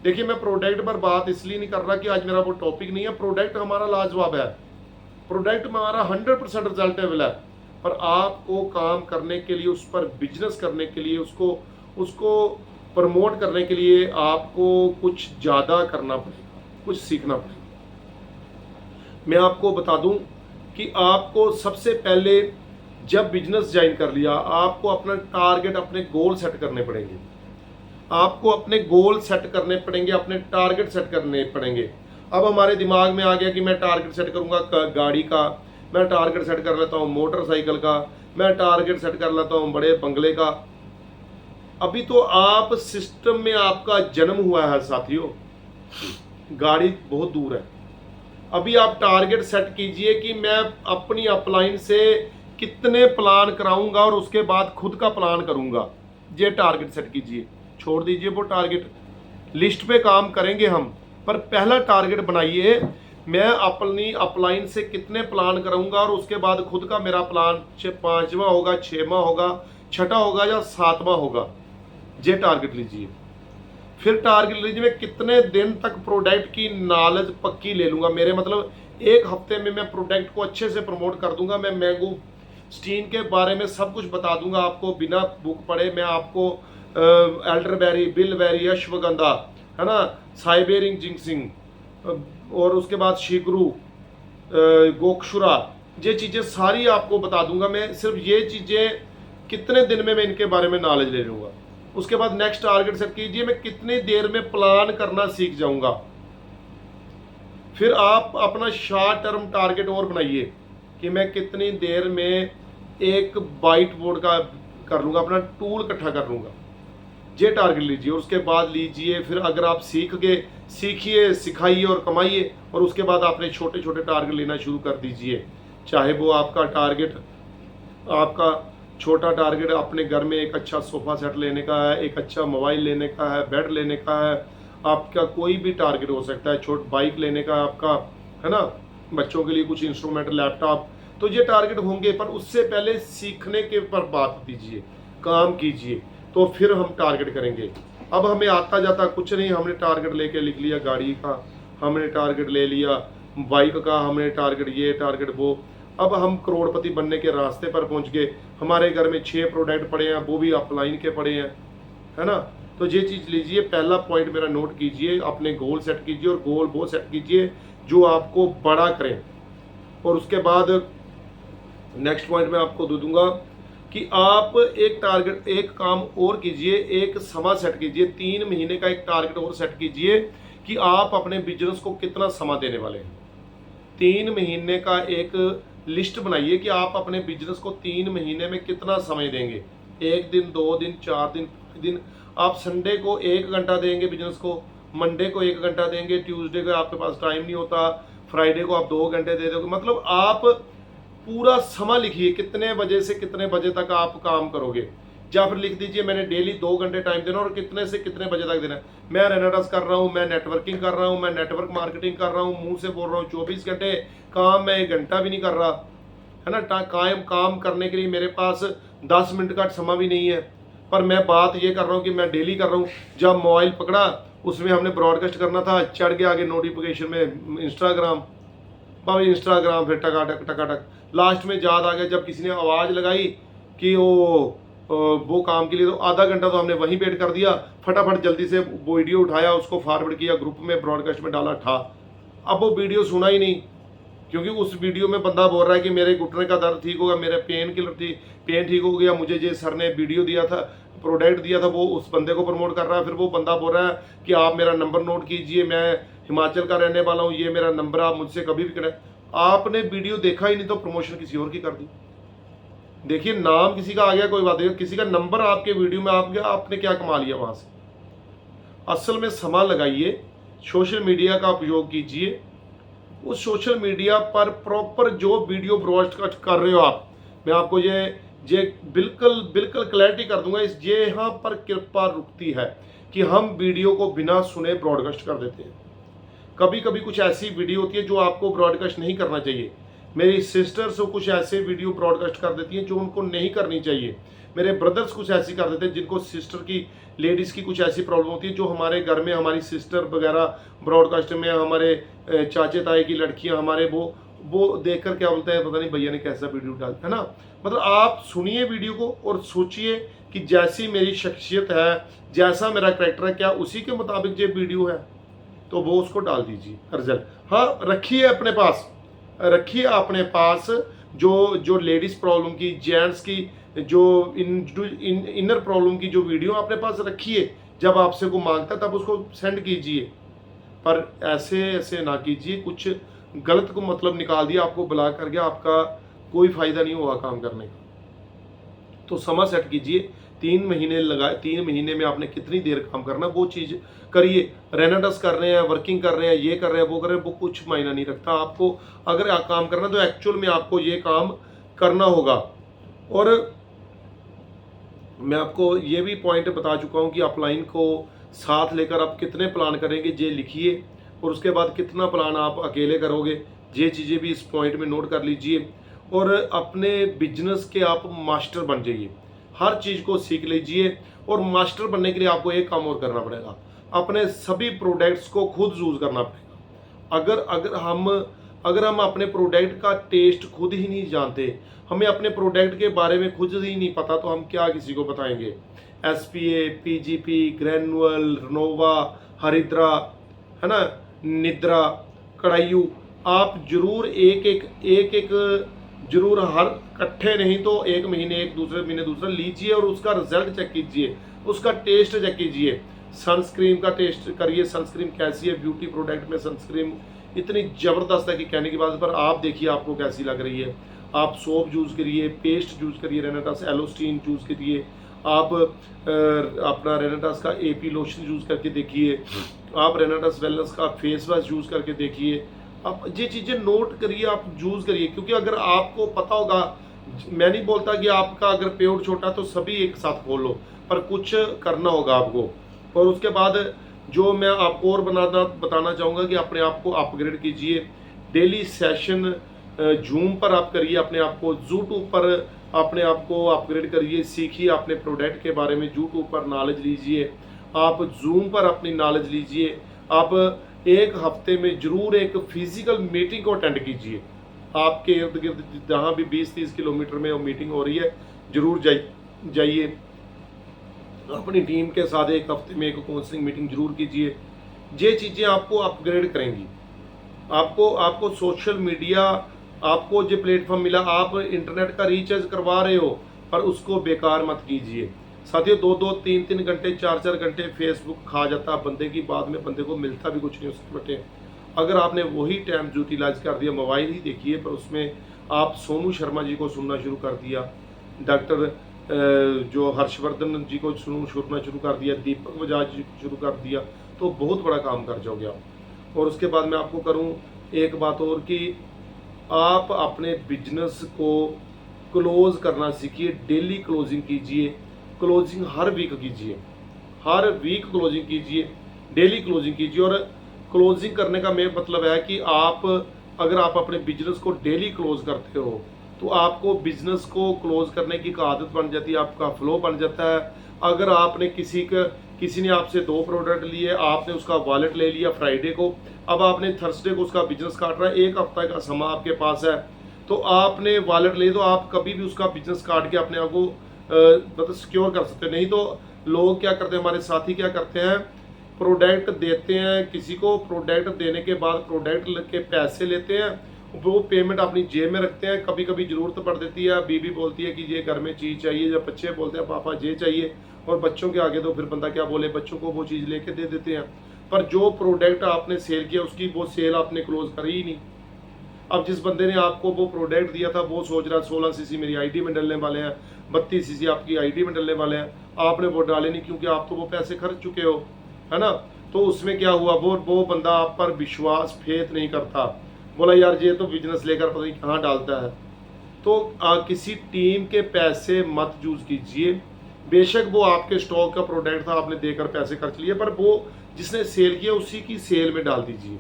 देखिए, मैं प्रोडक्ट पर बात इसलिए नहीं कर रहा कि आज मेरा वो टॉपिक नहीं है, प्रोडक्ट हमारा लाजवाब है, प्रोडक्ट हमारा 100% रिजल्टेबल है, पर आपको काम करने के लिए, उस पर बिजनेस करने के लिए, उसको प्रमोट करने के लिए आपको कुछ ज़्यादा करना पड़ेगा, कुछ सीखना पड़ेगा। मैं आपको बता दूं कि आपको सबसे पहले जब बिजनेस ज्वाइन कर लिया, आपको अपना टारगेट, अपने गोल सेट करने पड़ेंगे। आपको अपने गोल सेट करने पड़ेंगे, अपने टारगेट सेट करने पड़ेंगे। अब हमारे दिमाग में आ गया कि मैं टारगेट सेट करूंगा गाड़ी का, मैं टारगेट सेट कर लेता हूं मोटरसाइकिल का, मैं टारगेट सेट कर लेता हूं बड़े बंगले का। अभी तो आप सिस्टम में आपका जन्म हुआ है साथियों, गाड़ी बहुत दूर है। अभी आप टारगेट सेट कीजिए कि मैं अपनी अपलाइन से कितने प्लान कराऊंगा और उसके बाद खुद का प्लान करूंगा। ये टारगेट सेट कीजिए, छोड़ दीजिए वो टारगेट, लिस्ट पे काम करेंगे हम, पर पहला टारगेट बनाइए, मैं अपनी अपलाइन से कितने प्लान कराऊंगा और उसके बाद खुद का मेरा प्लान 5वां होगा, 6वां होगा, 6ठा होगा या 7वां होगा। ये टारगेट लीजिए। फिर टारगेट लीजिए, मैं कितने दिन तक प्रोडक्ट की नॉलेज पक्की ले लूंगा। मेरे मतलब 1 हफ्ते में मैं प्रोडक्ट को अच्छे से प्रमोट कर दूंगा। मैं मैंगो स्टीन के बारे में सब कुछ बता दूंगा आपको, बिना बुक पढ़े। मैं आपको एल्डरबेरी, बिलबेरी, अश्वगंधा, है ना, साइबेरिंग जिंक्सिंग, और उसके बाद शिगरू, गोक्षुरा, ये चीज़ें सारी आपको बता दूंगा। मैं सिर्फ ये चीज़ें कितने दिन में मैं इनके बारे में नॉलेज ले लूँगा। उसके बाद नेक्स्ट टारगेट सेट कीजिए, मैं कितनी देर में प्लान करना सीख जाऊंगा। फिर आप अपना शॉर्ट टर्म टारगेट और बनाइए कि मैं कितनी देर में एक वाइट बोर्ड का कर लूँगा, अपना टूल इकट्ठा कर लूँगा। ये टारगेट लीजिए और उसके बाद लीजिए, फिर अगर आप सीख गए, सीखिए, सिखाइए और कमाइए, और उसके बाद आपने छोटे छोटे टारगेट लेना शुरू कर दीजिए। चाहे वो आपका टारगेट, आपका छोटा टारगेट अपने घर में एक अच्छा सोफ़ा सेट लेने का है, एक अच्छा मोबाइल लेने का है, बेड लेने का है, आपका कोई भी टारगेट हो सकता है, छोट बाइक लेने का आपका, है ना, बच्चों के लिए कुछ इंस्ट्रूमेंट, लैपटॉप, तो ये टारगेट होंगे। पर उससे पहले सीखने के पर बात दीजिए, काम कीजिए, तो फिर हम टारगेट करेंगे। अब हमें आता जाता कुछ नहीं, हमने टारगेट लेके लिख लिया गाड़ी का, हमने टारगेट ले लिया बाइक का, हमने टारगेट ये, टारगेट वो। अब हम करोड़पति बनने के रास्ते पर पहुंच गए। हमारे घर में 6 प्रोडक्ट पड़े हैं, वो भी अपलाइन के पड़े हैं, है ना। तो ये चीज़ लीजिए, पहला पॉइंट मेरा नोट कीजिए, अपने गोल सेट कीजिए, और गोल वो सेट कीजिए जो आपको बड़ा करें। और उसके बाद नेक्स्ट पॉइंट मैं आपको दे दूंगा कि आप एक टारगेट, एक काम और कीजिए, एक समय सेट कीजिए, 3 महीने का एक टारगेट और सेट कीजिए कि आप अपने बिजनेस को कितना समय देने वाले हैं। 3 महीने का एक लिस्ट बनाइए कि आप अपने बिजनेस को 3 महीने में कितना समय देंगे। 1 दिन, 2 दिन, 4 दिन, 5 दिन। आप संडे को 1 घंटा देंगे बिजनेस को, मंडे को 1 घंटा देंगे, ट्यूसडे को आपके पास टाइम नहीं होता, फ्राइडे को आप 2 घंटे दे दोगे। मतलब आप पूरा समय लिखिए, कितने बजे से कितने बजे तक आप काम करोगे। या फिर लिख दीजिए मैंने डेली 2 घंटे टाइम देना और कितने से कितने बजे तक देना है। मैं रेनाटास कर रहा हूँ, मैं नेटवर्किंग कर रहा हूँ, मैं नेटवर्क मार्केटिंग कर रहा हूँ, मुंह से बोल रहा हूँ 24 घंटे काम, मैं 1 घंटा भी नहीं कर रहा, है ना। कायम काम करने के लिए मेरे पास 10 मिनट का समय भी नहीं है, पर मैं बात ये कर रहा हूँ कि मैं डेली कर रहा हूँ। जब मोबाइल पकड़ा, उसमें हमने ब्रॉडकास्ट करना था, चढ़ गया आगे नोटिफिकेशन में इंस्टाग्राम, भाई इंस्टाग्राम, फिर टकाटक टकाटक, लास्ट में याद आ गया जब किसी ने आवाज़ लगाई कि वो काम के लिए, तो आधा घंटा तो हमने वहीं वेट कर दिया। फटाफट जल्दी से वो वीडियो उठाया, उसको फॉरवर्ड किया, ग्रुप में ब्रॉडकास्ट में डाला, था। अब वो वीडियो सुना ही नहीं, क्योंकि उस वीडियो में बंदा बोल रहा है कि मेरे घुटने का दर्द ठीक होगा, मेरे पेन किलर थी, पेन ठीक हो गया, मुझे जे सर ने वीडियो दिया था, प्रोडक्ट दिया था, वो उस बंदे को प्रमोट कर रहा है। फिर वो बंदा बोल रहा है कि आप मेरा नंबर नोट कीजिए, मैं हिमाचल का रहने वाला हूँ, ये मेरा नंबर, आप मुझसे कभी भी करें। आपने वीडियो देखा ही नहीं तो प्रमोशन किसी और की कर दी। देखिए नाम किसी का आ गया कोई बात नहीं, किसी का नंबर आपके वीडियो में आ गया, आपने क्या कमा लिया वहां से। असल में समय लगाइए, सोशल मीडिया का उपयोग कीजिए, उस सोशल मीडिया पर प्रॉपर जो वीडियो ब्रॉडकास्ट कर रहे हो आप, मैं आपको ये बिल्कुल बिल्कुल क्लैरिटी कर दूंगा, इस ये यहाँ पर कृपा रुकती है कि हम वीडियो को बिना सुने ब्रॉडकास्ट कर देते हैं। कभी कभी कुछ ऐसी वीडियो होती है जो आपको ब्रॉडकास्ट नहीं करना चाहिए। मेरी सिस्टर्स कुछ ऐसे वीडियो ब्रॉडकास्ट कर देती हैं जो उनको नहीं करनी चाहिए। मेरे ब्रदर्स कुछ ऐसी कर देते हैं जिनको सिस्टर की, लेडीज़ की कुछ ऐसी प्रॉब्लम होती है जो हमारे घर में हमारी सिस्टर वगैरह ब्रॉडकास्ट में, हमारे चाचे ताए की लड़कियां हमारे वो देख कर क्या बोलते हैं, पता नहीं भैया ने कैसा वीडियो डाला है ना। मतलब आप सुनिए वीडियो को और सोचिए कि जैसी मेरी शख्सियत है, जैसा मेरा करैक्टर है, क्या उसी के मुताबिक ये वीडियो है, तो वो उसको डाल दीजिए रिजल्ट। हाँ, रखिए अपने पास, रखिए अपने पास जो लेडीज़ प्रॉब्लम की, जेंट्स की, जो इनर प्रॉब्लम की जो वीडियो अपने पास रखिए, जब आपसे को मांगता है तब उसको सेंड कीजिए, पर ऐसे ऐसे ना कीजिए। कुछ गलत को मतलब निकाल दिया, आपको ब्लॉक कर गया, आपका कोई फ़ायदा नहीं होगा काम करने का। तो समय सेट कीजिए, 3 महीने लगाए, 3 महीने में आपने कितनी देर काम करना वो चीज़ करिए। रेनाडस कर रहे हैं, वर्किंग कर रहे हैं, ये कर रहे हैं, वो कर रहे हैं, वो कुछ मायना नहीं रखता। आपको अगर काम करना तो एक्चुअल में आपको ये काम करना होगा। और मैं आपको ये भी पॉइंट बता चुका हूँ कि अपलाइन को साथ लेकर आप कितने प्लान करेंगे ये लिखिए, और उसके बाद कितना प्लान आप अकेले करोगे, ये चीज़ें भी इस पॉइंट में नोट कर लीजिए। और अपने बिजनेस के आप मास्टर बन जाइए, हर चीज़ को सीख लीजिए। और मास्टर बनने के लिए आपको एक काम और करना पड़ेगा, अपने सभी प्रोडक्ट्स को खुद यूज़ करना पड़ेगा। अगर हम अपने प्रोडक्ट का टेस्ट खुद ही नहीं जानते, हमें अपने प्रोडक्ट के बारे में खुद ही नहीं पता, तो हम क्या किसी को बताएंगे। SPA, PGP, ग्रैनुअल, रनोवा, हरिद्रा, है ना, निद्रा, कड़ायू, आप जरूर एक जरूर, हर इकट्ठे नहीं तो एक महीने एक, दूसरे महीने दूसरा लीजिए और उसका रिजल्ट चेक कीजिए, उसका टेस्ट चेक कीजिए। सनस्क्रीन का टेस्ट करिए, सनस्क्रीन कैसी है। ब्यूटी प्रोडक्ट में सनस्क्रीन इतनी ज़बरदस्त है कि कहने की बात, पर आप देखिए आपको कैसी लग रही है। आप सोप यूज़ करिए, पेस्ट यूज़ करिए, रेनाटास एलोस्टीन यूज़ करिए, आप अपना रेनाटास का AP लोशन यूज़ करके देखिए, आप रेनाटास वेलनेस का फेस वॉश यूज़ करके देखिए। आप ये चीज़ें नोट करिए, आप यूज़ करिए, क्योंकि अगर आपको पता होगा, मैं नहीं बोलता कि आपका अगर पेट छोटा तो सभी एक साथ खोल लो, पर कुछ करना होगा आपको। और उसके बाद जो मैं आपको और बताना चाहूँगा कि अपने आप को अपग्रेड कीजिए। डेली सेशन जूम पर आप करिए, अपने आप को यूट्यूब पर अपने आप को अपग्रेड करिए, सीखिए अपने प्रोडक्ट के बारे में, यूट्यूब पर नॉलेज लीजिए, आप जूम पर अपनी नॉलेज लीजिए। आप एक हफ्ते में जरूर एक फिजिकल मीटिंग को अटेंड कीजिए। आपके इर्द गिर्द जहाँ भी 20-30 किलोमीटर में वो मीटिंग हो रही है, जरूर जाइए। अपनी टीम के साथ एक हफ्ते में एक काउंसलिंग मीटिंग जरूर कीजिए। ये चीज़ें आपको अपग्रेड करेंगी। आपको सोशल मीडिया, आपको जो प्लेटफॉर्म मिला, आप इंटरनेट का रिचार्ज करवा रहे हो, पर उसको बेकार मत कीजिए। साथियों, 2-2, 3-3 घंटे, 4-4 घंटे फेसबुक खा जाता बंदे की, बाद में बंदे को मिलता भी कुछ नहीं उसके बटे। अगर आपने वही टाइम यूटिलाइज कर दिया, मोबाइल ही देखिए, पर उसमें आप सोनू शर्मा जी को सुनना शुरू कर दिया, डॉक्टर जो हर्षवर्धन जी को सुनना शुरू कर दिया, दीपक बजाज जी को शुरू कर दिया, तो बहुत बड़ा काम कर जाओगे आप। और उसके बाद मैं आपको करूं एक बात और कि आप अपने बिजनेस को क्लोज करना सीखिए। डेली क्लोजिंग कीजिए, क्लोजिंग हर वीक कीजिए, हर वीक क्लोजिंग कीजिए, डेली क्लोजिंग कीजिए। और क्लोजिंग करने का मेरा मतलब है कि अगर आप अपने बिजनेस को डेली क्लोज करते हो तो आपको बिजनेस को क्लोज करने की आदत बन जाती है, आपका फ्लो बन जाता है। अगर आपने किसी ने आपसे 2 प्रोडक्ट लिए, आपने उसका वॉलेट ले लिया फ्राइडे को, अब आपने थर्सडे को उसका बिजनेस काट रहा है, 1 हफ्ता का समय आपके पास है, तो आपने वॉलेट ले, तो आप कभी भी उसका बिजनेस काट के अपने आप को मतलब सिक्योर कर सकते हैं। नहीं तो लोग क्या करते हैं, हमारे साथी क्या करते हैं, प्रोडक्ट देते हैं किसी को, प्रोडक्ट देने के बाद प्रोडक्ट के पैसे लेते हैं, वो पेमेंट अपनी जेब में रखते हैं। कभी कभी ज़रूरत पड़ देती है, बीवी बोलती है कि ये घर में चीज़ चाहिए, जब बच्चे बोलते हैं पापा ये चाहिए, और बच्चों के आगे तो फिर बंदा क्या बोले, बच्चों को वो चीज़ लेके दे देते हैं। पर जो प्रोडक्ट आपने सेल किया उसकी वो सेल आपने क्लोज करी ही नहीं। अब जिस बंदे ने आपको वो प्रोडक्ट दिया था वो सोच रहा 16 सीसी मेरी आईडी में डलने वाले हैं, 32 सीसी आपकी आईडी में डलने वाले हैं, आपने वो डाले नहीं क्योंकि आप तो वो पैसे खर्च चुके हो, है ना। तो उसमें क्या हुआ, वो बंदा आप पर विश्वास फेथ नहीं करता, बोला यार ये तो बिजनेस लेकर पता नहीं कहाँ डालता है। तो किसी टीम के पैसे मत यूज कीजिए। बेशक वो आपके स्टॉक का प्रोडक्ट था, आपने देकर पैसे खर्च लिए, पर वो जिसने सेल किया उसी की सेल में डाल दीजिए,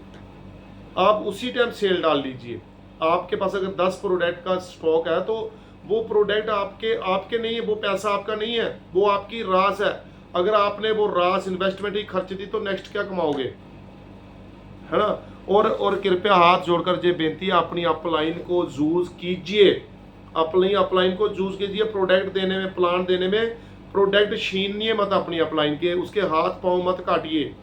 आप उसी टाइम सेल डाल लीजिए। आपके पास अगर 10 प्रोडक्ट का स्टॉक है तो वो प्रोडक्ट आपके नहीं है, वो पैसा आपका नहीं है, वो आपकी रास है। अगर आपने वो रास इन्वेस्टमेंट ही खर्च दी तो नेक्स्ट क्या कमाओगे, है ना। और कृपया हाथ जोड़कर ये बेनती है, अपनी अपलाइन को यूज कीजिए, अपनी अपलाइन को यूज कीजिए। प्रोडक्ट देने में, प्लान देने में प्रोडक्ट छीनिए मत अपनी अपलाइन के, उसके हाथ पांव मत काटिए।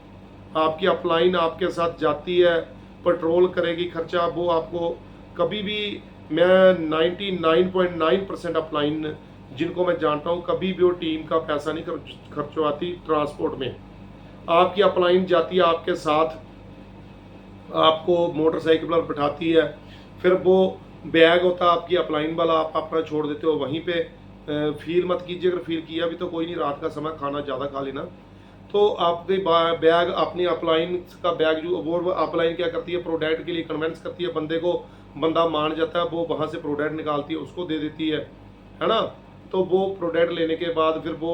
आपकी अपलाइन आपके साथ जाती है, पेट्रोल करेगी खर्चा, वो आपको कभी भी, मैं 99.9% अपलाइन जिनको मैं जानता हूँ, कभी भी वो टीम का पैसा नहीं खर्चवाती ट्रांसपोर्ट में। आपकी अपलाइन जाती है आपके साथ, आपको मोटरसाइकिल पर बैठाती है, फिर वो बैग होता है आपकी अपलाइन वाला, आप अपना छोड़ देते हो वहीं पे। फील मत कीजिए, अगर फील किया भी तो कोई नहीं, रात का समय खाना ज़्यादा खा लेना। तो आपके बैग, अपनी अपलाइन का बैग, जो वो अपलाइन क्या करती है, प्रोडक्ट के लिए कन्वेंस करती है बंदे को, बंदा मान जाता है, वो वहाँ से प्रोडक्ट निकालती है, उसको दे देती है ना। तो वो प्रोडक्ट लेने के बाद फिर वो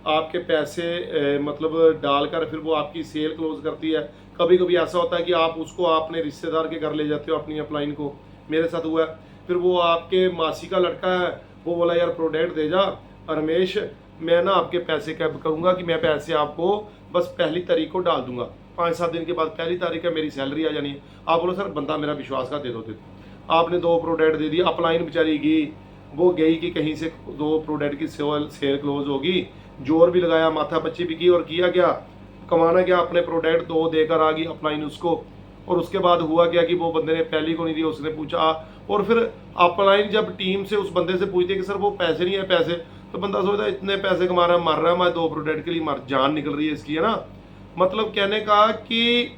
आपके पैसे मतलब डालकर फिर वो आपकी सेल क्लोज करती है। कभी कभी ऐसा होता है कि आप उसको अपने रिश्तेदार के घर ले जाते हो अपनी अपलाइन को, मेरे साथ हुआ है। फिर वो आपके मासी का लड़का है, वो बोला यार प्रोडक्ट दे जा रमेश, मैं ना आपके पैसे कैब करूँगा कि मैं पैसे आपको बस पहली तारीख को डाल दूंगा, 5-7 दिन के बाद पहली तारीख है मेरी सैलरी आ जानी है। आप बोलो सर बंदा मेरा विश्वास का दे दो। आपने 2 प्रोडक्ट दे दिए, अपलाइन बेचारी गई, वो गई कि कहीं से 2 प्रोडक्ट की सेल क्लोज होगी, जोर भी लगाया, माथा पच्ची भी की, और किया क्या, कमाना क्या, अपने प्रोडक्ट 2 देकर आ गई अपलाइन उसको। और उसके बाद हुआ क्या कि वो बंदे ने पहली को नहीं दिया, उसने पूछा, और फिर अपलाइन जब टीम से उस बंदे से पूछती है कि सर वो पैसे नहीं है पैसे, तो बंदा सोचता है इतने पैसे कमा रहा है, मर रहा है, मैं 2 प्रोडक्ट के लिए जान निकल रही है इसकी, है ना। मतलब कहने का कि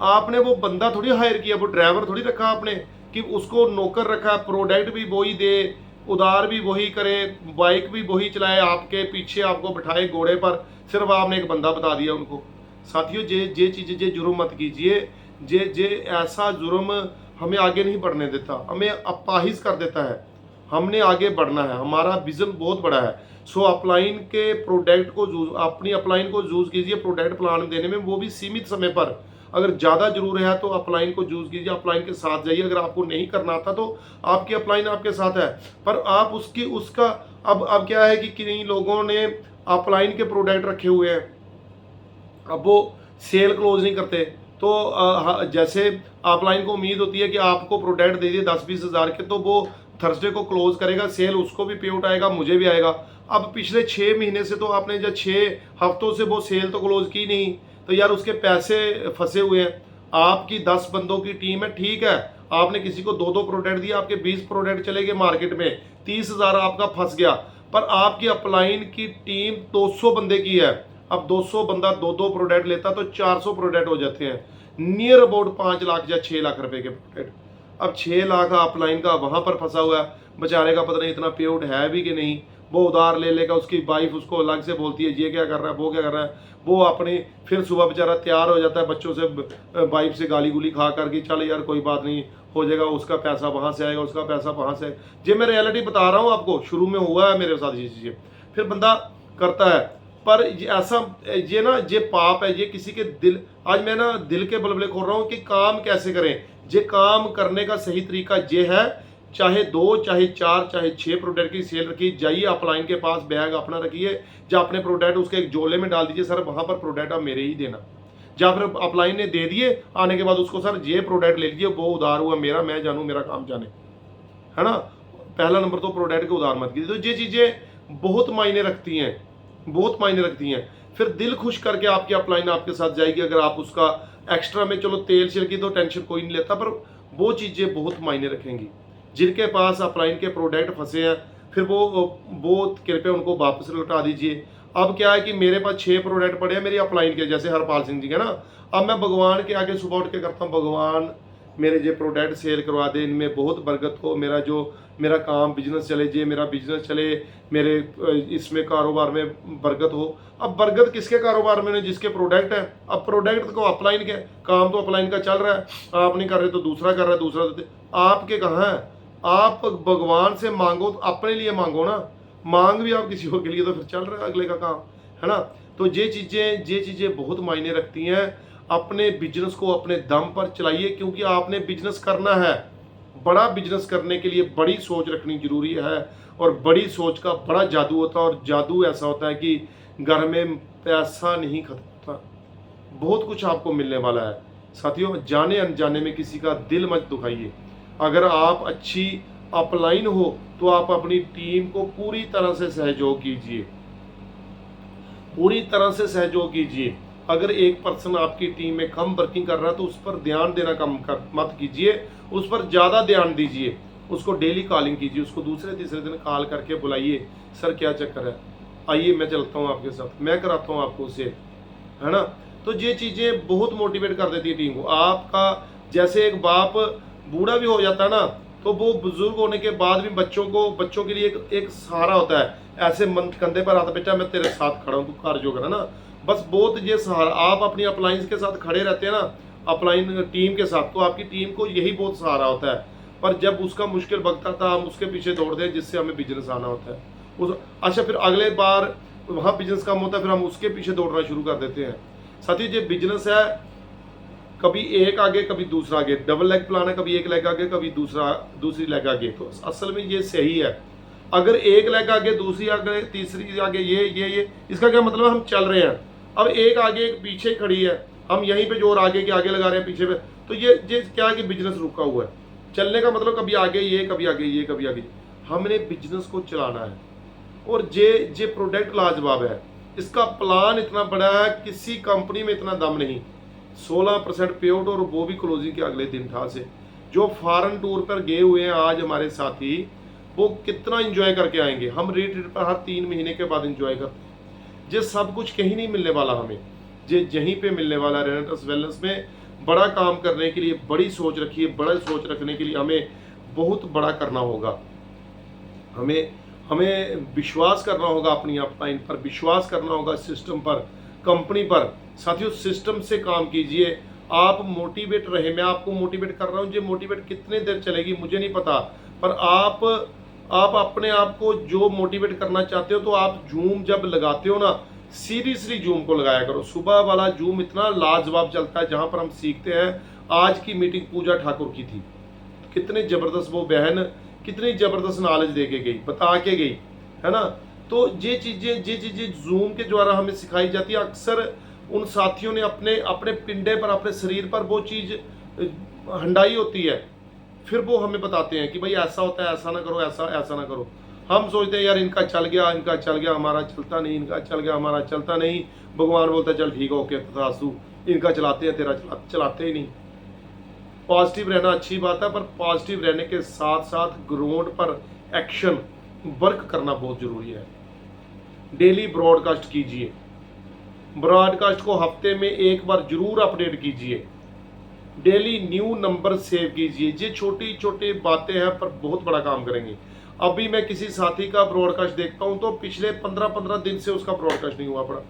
आपने वो बंदा थोड़ी हायर किया, वो ड्राइवर थोड़ी रखा आपने कि उसको नौकर रखा, प्रोडक्ट भी वही दे, उधार भी वही करे, बाइक भी वही चलाए, आपके पीछे आपको बिठाए घोड़े पर, सिर्फ आपने एक बंदा बता दिया उनको। साथियों जे चीज़ें जे जुर्म मत कीजिए, जे ऐसा जुर्म हमें आगे नहीं बढ़ने देता, हमें अपाहिज कर देता है। हमने आगे बढ़ना है, हमारा विजन बहुत बड़ा है। सो अपलाइन के प्रोडक्ट को अपनी अपलाइन को यूज़ कीजिए प्रोडक्ट प्लान देने में, वो भी सीमित समय पर। अगर ज़्यादा जरूर है तो अपलाइन को यूज़ कीजिए, अपलाइन के साथ जाइए। अगर आपको नहीं करना आता तो आपकी अपलाइन आपके साथ है, पर आप उसका अब क्या है कि कई लोगों ने अपलाइन के प्रोडक्ट रखे हुए हैं, अब वो सेल क्लोज नहीं करते। तो जैसे अपलाइन को उम्मीद होती है कि आपको प्रोडक्ट दे दिए 10-20 हज़ार के, तो वो थर्सडे को क्लोज करेगा सेल, उसको भी पे आउट आएगा, मुझे भी आएगा। अब पिछले 6 महीने से तो आपने जब 6 हफ्तों से वो सेल तो क्लोज की नहीं, तो यार उसके पैसे फंसे हुए हैं। आपकी 10 बंदों की टीम है, ठीक है, आपने किसी को 2-2 प्रोडक्ट दिया, आपके 20 प्रोडक्ट चले गए मार्केट में, 30 हज़ार आपका फंस गया। पर आपकी अपलाइन की टीम 200 बंदे की है, अब 200 बंदा 2-2 प्रोडक्ट लेता तो 400 प्रोडक्ट हो जाते हैं, नियर अबाउट 5 लाख या 6 लाख रुपए के प्रोडक्ट। अब 6 लाख अपलाइन का वहां पर फंसा हुआ है, बेचारे का पता नहीं इतना पे आउट है भी कि नहीं, वो उधार ले लेगा, उसकी वाइफ उसको अलग से बोलती है ये क्या कर रहा है, वो क्या कर रहा है, वो अपनी फिर सुबह बेचारा तैयार हो जाता है बच्चों से, वाइफ से गाली गुली खा करके, चल यार कोई बात नहीं, हो जाएगा, उसका पैसा वहाँ से आएगा, उसका पैसा वहाँ से। ये मैं रियलिटी बता रहा हूँ आपको, शुरू में हुआ है मेरे साथ ये चीज़ें, फिर बंदा करता है। पर ऐसा ये ना, ये पाप है, ये किसी के दिल, आज मैं ना दिल के बलबले खोल रहा हूँ कि काम कैसे करें। ये काम करने का सही तरीका ये है, चाहे 2, चाहे 4, चाहे 6 प्रोडक्ट की सेल रखिए, जाइए अपलाइन के पास, बैग अपना रखिए, या अपने प्रोडक्ट उसके एक जोले में डाल दीजिए, सर वहाँ पर प्रोडक्ट आप मेरे ही देना। या फिर अपलाइन ने दे दिए, आने के बाद उसको सर ये प्रोडक्ट ले लीजिए, वो उधार हुआ मेरा, मैं जानूँ मेरा काम जाने, है ना। पहला नंबर तो प्रोडक्ट के उधार मत कीजिए। तो ये चीज़ें बहुत मायने रखती हैं, बहुत मायने रखती हैं। फिर दिल खुश करके आपकी अपलाइन आपके साथ जाएगी, अगर आप उसका एक्स्ट्रा में, चलो तेल शेल की तो टेंशन कोई नहीं लेता, पर वो चीज़ें बहुत मायने रखेंगी। जिनके पास अपलाइन के प्रोडक्ट फंसे हैं, फिर वो कृपया उनको वापस लौटा दीजिए। अब क्या है कि मेरे पास 6 प्रोडक्ट पड़े हैं मेरी अपलाइन के, जैसे हरपाल सिंह जी है ना, अब मैं भगवान के आगे सुबह उठ के करता हूँ, भगवान मेरे जे प्रोडक्ट सेल करवा दे, इनमें बहुत बरकत हो, मेरा काम बिजनेस चले, जे मेरा बिजनेस चले, मेरे इसमें कारोबार में बरकत हो। अब बरकत किसके कारोबार में है? जिसके प्रोडक्ट है। अब प्रोडक्ट को अपलाइन के काम तो अपलाइन का चल रहा है, आप नहीं कर रहे तो दूसरा कर रहा है, दूसरा तो आपके कहाँ है? आप भगवान से मांगो तो अपने लिए मांगो ना, मांग भी आप किसी और के लिए तो फिर चल रहा है अगले का काम, है ना। तो ये चीज़ें बहुत मायने रखती हैं। अपने बिजनेस को अपने दम पर चलाइए, क्योंकि आपने बिजनेस करना है। बड़ा बिजनेस करने के लिए बड़ी सोच रखनी जरूरी है, और बड़ी सोच का बड़ा जादू होता है। और जादू ऐसा होता है कि घर में पैसा नहीं खत्म होता, बहुत कुछ आपको मिलने वाला है। साथियों, जाने अनजाने में किसी का दिल मत दुखाइए। अगर आप अच्छी अपलाइन हो तो आप अपनी टीम को पूरी तरह से सहयोग कीजिए, पूरी तरह से सहयोग कीजिए। अगर एक पर्सन आपकी टीम में कम वर्किंग कर रहा है तो उस पर ध्यान देना मत कीजिए, उस पर ज़्यादा ध्यान दीजिए। उसको डेली कॉलिंग कीजिए, उसको दूसरे तीसरे दिन कॉल करके बुलाइए, सर क्या चक्कर है, आइए मैं चलता हूँ आपके साथ, मैं कराता हूँ आपको उससे, है ना। तो ये चीज़ें बहुत मोटिवेट कर देती है टीम को। आपका जैसे एक बाप बूढ़ा भी हो जाता है ना, तो वो बुजुर्ग होने के बाद भी बच्चों के लिए एक सहारा होता है। ऐसे मन कंधे पर आता, बेटा मैं तेरे साथ खड़ा हूँ, तू कर जो करा ना, बस बहुत ये सहारा। आप अपनी अपलाइंस के साथ खड़े रहते हैं ना, अपलाइन टीम के साथ, तो आपकी टीम को यही बहुत सहारा होता है। पर जब उसका मुश्किल वक्त आता है, हम उसके पीछे दौड़ते हैं जिससे हमें बिजनेस आना होता है। अच्छा, फिर अगले बार वहाँ बिजनेस कम होता है, फिर हम उसके पीछे दौड़ना शुरू कर देते हैं। साथियों, ये बिजनेस है, कभी एक आगे कभी दूसरा आगे, डबल लेग प्लान है, कभी एक लेग आगे कभी दूसरी लेग आगे। तो असल में ये सही है। अगर एक लेग आगे, दूसरी आगे, तीसरी आगे, ये इसका क्या मतलब है? हम चल रहे हैं। अब एक आगे एक पीछे खड़ी है, हम यहीं पे जोर आगे के आगे लगा रहे हैं पीछे पे, तो ये क्या है कि बिजनेस रुका हुआ है। चलने का मतलब कभी आगे ये, कभी आगे ये, कभी आगे। हमने बिजनेस को चलाना है, और जे प्रोडक्ट लाजवाब है, इसका प्लान इतना बड़ा है, किसी कंपनी में इतना दम नहीं। 16% पे आउट, और वो भी क्लोजिंग के अगले दिन था से। जो फॉरेन टूर पर गए हुए हैं आज हमारे साथी, वो कितना एंजॉय करके आएंगे। हम रिट्रीट पर हर 3 महीने के बाद एंजॉय करते हैं। ये सब कुछ कहीं नहीं मिलने वाला हमें, ये यहीं पे मिलने वाला। रेनेटस वेलनेस में बड़ा काम करने के लिए बड़ी सोच रखिए, बड़ा सोच रखने के लिए हमें बहुत बड़ा करना होगा। हमें विश्वास करना होगा अपनी अपलाइन पर, विश्वास करना होगा सिस्टम पर, कंपनी पर। साथियों, सिस्टम से काम कीजिए, आप मोटिवेट रहे। मैं आपको मोटिवेट कर रहा हूँ, ये मोटिवेट कितने देर चलेगी मुझे नहीं पता, पर आप अपने आप को जो मोटिवेट करना चाहते हो, तो आप जूम जब लगाते हो ना, सीरियसली जूम को लगाया करो। सुबह वाला जूम इतना लाजवाब चलता है, जहाँ पर हम सीखते हैं। आज की मीटिंग पूजा ठाकुर की थी, कितने जबरदस्त वो बहन, कितनी जबरदस्त नॉलेज दे के गई, बता के गई, है ना। तो ये चीजें जूम के द्वारा हमें सिखाई जाती है। अक्सर उन साथियों ने अपने पिंडे पर, अपने शरीर पर वो चीज हंडाई होती है, फिर वो हमें बताते हैं कि भाई ऐसा होता है, ऐसा ना करो, ऐसा ना करो। हम सोचते हैं यार इनका चल गया हमारा चलता नहीं, इनका चल गया हमारा चलता नहीं। भगवान बोलता है चल ठीक है, ओके तथास्तु, इनका चलाते हैं, तेरा चलाते ही नहीं। पॉजिटिव रहना अच्छी बात है, पर पॉजिटिव रहने के साथ साथ ग्राउंड पर एक्शन वर्क करना बहुत जरूरी है। डेली ब्रॉडकास्ट कीजिए, ब्रॉडकास्ट को हफ्ते में एक बार जरूर अपडेट कीजिए, डेली न्यू नंबर सेव कीजिए। ये छोटी छोटी बातें हैं पर बहुत बड़ा काम करेंगी। अभी मैं किसी साथी का ब्रॉडकास्ट देखता हूं तो पिछले 15-15 दिन से उसका ब्रॉडकास्ट नहीं हुआ पड़ा।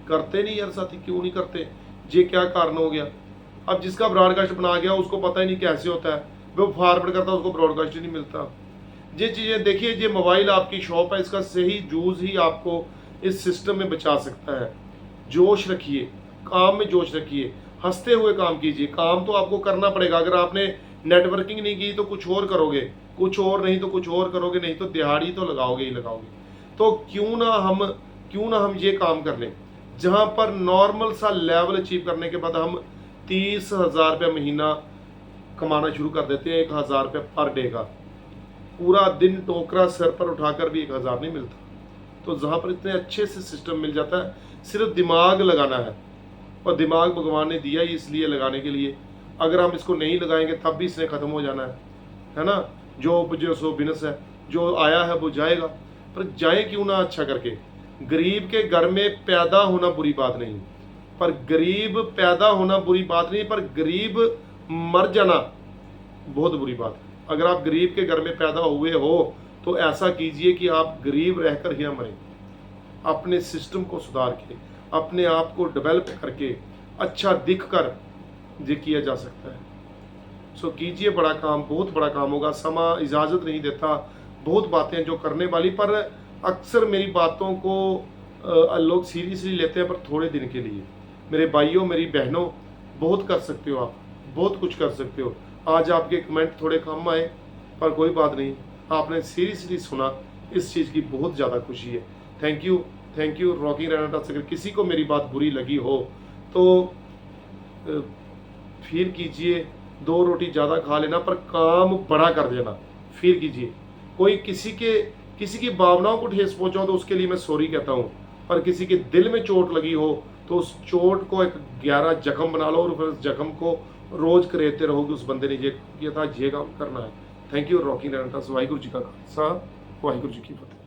करते नहीं यार साथी, क्यों नहीं करते? ये क्या कारण हो गया? अब जिसका ब्रॉडकास्ट बना गया उसको पता ही नहीं कैसे होता है, वो फॉरवर्ड करता है, उसको ब्रॉडकास्ट ही नहीं मिलता। ये चीज़ें देखिए, ये मोबाइल आपकी शॉप है, इसका सही यूज ही आपको इस सिस्टम में बचा सकता है। जोश रखिए, काम में जोश रखिए, हंसते हुए काम कीजिए। काम तो आपको करना पड़ेगा। अगर आपने नेटवर्किंग नहीं की तो कुछ और करोगे, कुछ और नहीं तो कुछ और करोगे, नहीं तो दिहाड़ी तो लगाओगे ही लगाओगे। तो क्यों ना हम ये काम कर लें, जहां पर नॉर्मल सा लेवल अचीव करने के बाद हम 30,000 रुपये महीना कमाना शुरू कर देते हैं। 1,000 रुपये पर डे का, पूरा दिन टोकरा सर पर उठाकर भी 1,000 नहीं मिलता। तो जहाँ पर इतने अच्छे से सिस्टम मिल जाता है, सिर्फ दिमाग लगाना है, और दिमाग भगवान ने दिया ही इसलिए लगाने के लिए। अगर हम इसको नहीं लगाएंगे तब भी इसने ख़त्म हो जाना है ना। जो सो बिजनेस है, जो आया है वो जाएगा, पर जाए क्यों ना अच्छा करके। गरीब के घर में पैदा होना बुरी बात नहीं, पर गरीब पैदा होना बुरी बात नहीं, पर गरीब मर जाना बहुत बुरी बात है। अगर आप गरीब के घर में पैदा हुए हो तो ऐसा कीजिए कि आप गरीब रहकर ही ना मरें। अपने सिस्टम को सुधार के, अपने आप को डेवलप करके, अच्छा दिख कर ये किया जा सकता है। सो कीजिए बड़ा काम, बहुत बड़ा काम होगा। समा इजाज़त नहीं देता, बहुत बातें जो करने वाली, पर अक्सर मेरी बातों को लोग सीरियसली लेते हैं, पर थोड़े दिन के लिए। मेरे भाइयों, मेरी बहनों, बहुत कर सकते हो आप, बहुत कुछ कर सकते हो। आज आपके कमेंट थोड़े कम आए, पर कोई बात नहीं, आपने सीरियसली सुना, इस चीज़ की बहुत ज़्यादा खुशी है। थैंक यू रॉकिंग रैनाटास। अगर किसी को मेरी बात बुरी लगी हो तो फील कीजिए, 2 रोटी ज़्यादा खा लेना, पर काम बड़ा कर देना। फील कीजिए, कोई किसी की भावनाओं को ठेस पहुंचा तो उसके लिए मैं सॉरी कहता हूँ, पर किसी के दिल में चोट लगी हो तो उस चोट को एक 11 जख्म बना लो और फिर उस जख्म को रोज करेते रहो कि उस बंदे ने ये किया था, ये काम करना है। थैंक यू रॉकिंग रैनाटास। वाहिगुरू जी का खालसा, वाहिगुरू जी की फतेह।